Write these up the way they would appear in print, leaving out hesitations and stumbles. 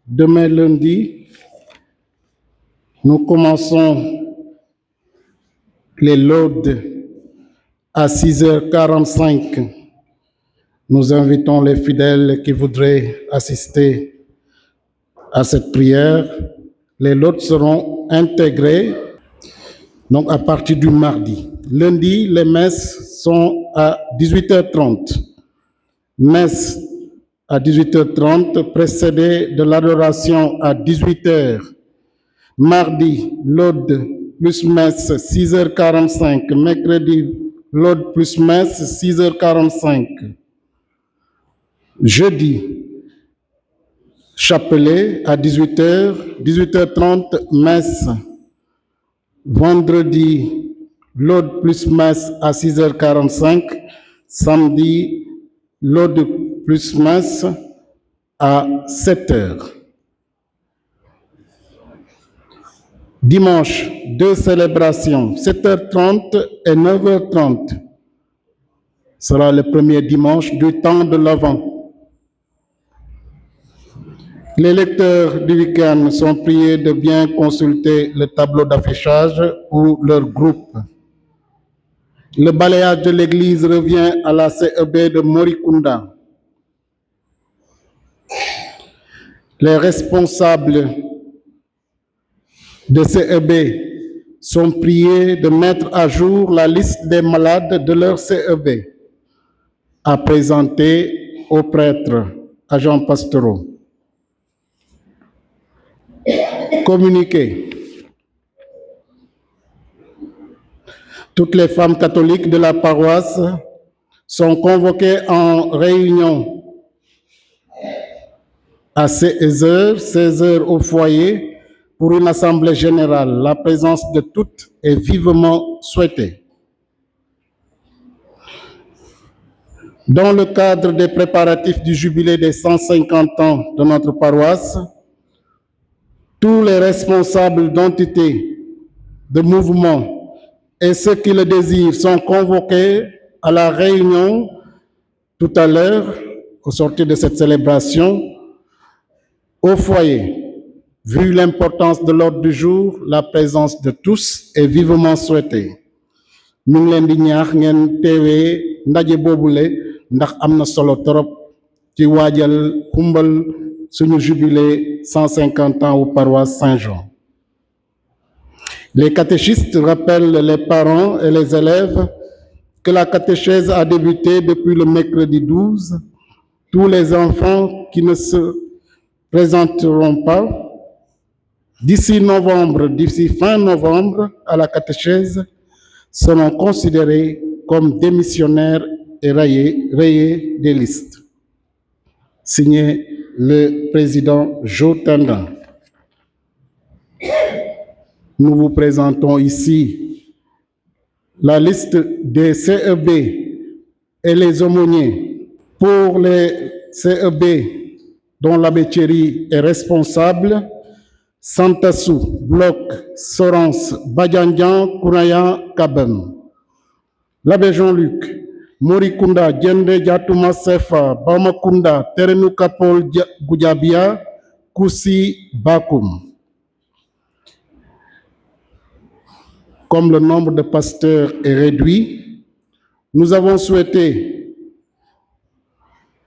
Demain lundi, nous commençons les laudes à 6h45. Nous invitons les fidèles qui voudraient assister à cette prière. Les laudes seront intégrées donc à partir du mardi. Lundi, les messes sont à 18h30. Messe à 18h30, précédée de l'adoration à 18h. Mardi, laude plus messe 6h45. Mercredi, laude plus messe 6h45. Jeudi, chapelet à 18h, 18h30, messe. Vendredi, laude plus messe à 6h45. Samedi, laude plus messe à 7h. Dimanche, deux célébrations, 7h30 et 9h30. Sera le premier dimanche du temps de l'Avent. Les lecteurs du week-end sont priés de bien consulter le tableau d'affichage ou leur groupe. Le balayage de l'église revient à la CEB de Morikunda. Les responsables de CEB sont priés de mettre à jour la liste des malades de leur CEB à présenter aux prêtres, agents pastoraux. Communiqué. Toutes les femmes catholiques de la paroisse sont convoquées en réunion à 16h au foyer pour une assemblée générale. La présence de toutes est vivement souhaitée. Dans le cadre des préparatifs du jubilé des 150 ans de notre paroisse, tous les responsables d'entités, de mouvements et ceux qui le désirent sont convoqués à la réunion tout à l'heure, au sortir de cette célébration, au foyer. Vu l'importance de l'ordre du jour, la présence de tous est vivement souhaitée. Ñu ngi leen di ñaax ngeen teewee ndaje boobule ndax am na solo torop ci waajal xumbal suñu jubilé 150 ans au paroisse Saint-Jean. Les catéchistes rappellent les parents et les élèves que la catéchèse a débuté depuis le mercredi 12. Tous les enfants qui ne se présenteront pas d'ici fin novembre à la catéchèse seront considérés comme démissionnaires et rayés des listes. Signé le président Joe Tanda. Nous vous présentons ici la liste des CEB et les aumôniers. Pour les CEB dont l'abbé Thierry est responsable, Santassou, Bloc, Sorens, Badjandian, Kounaya, Kaben. L'abbé Jean-Luc, Morikunda, Djende, Diatouma Sefa, Bamakunda, Terenou Kapol, Goudjabia, Koussi, Bakoum. Comme le nombre de pasteurs est réduit, nous avons souhaité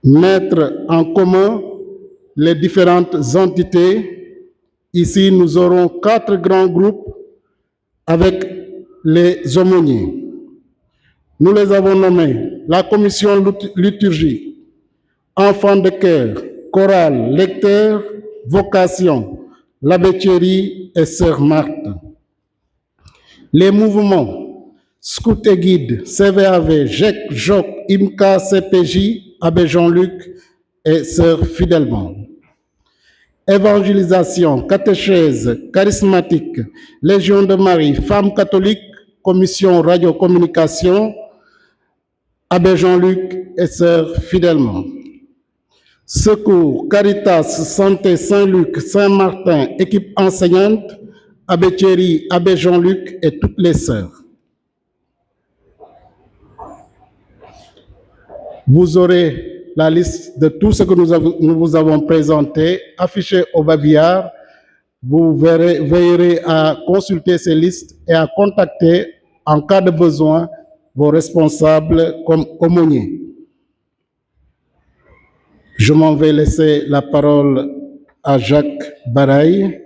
mettre en commun les différentes entités. Ici, nous aurons 4 grands groupes avec les aumôniers. Nous les avons nommés la commission liturgie, enfants de chœur, chorale, lecteurs, vocation, l'abbé Thierry et sœur Marthe. Les mouvements, Scout et Guide, CVAV, GEC, JOC, IMCA, CPJ, abbé Jean-Luc et sœur Fidèlement. Évangélisation, catéchèse, charismatique, Légion de Marie, femmes catholiques, commission radio-communication, abbé Jean-Luc et sœur Fidèlement. Secours, Caritas, Santé, Saint-Luc, Saint-Martin, équipe enseignante, abbé Thierry, abbé Jean-Luc et toutes les sœurs. Vous aurez la liste de tout ce que nous vous avons présenté, affichée au babillard. Vous veillerez à consulter ces listes et à contacter, en cas de besoin, vos responsables comme aumôniers. Je m'en vais laisser la parole à Jacques Baraï,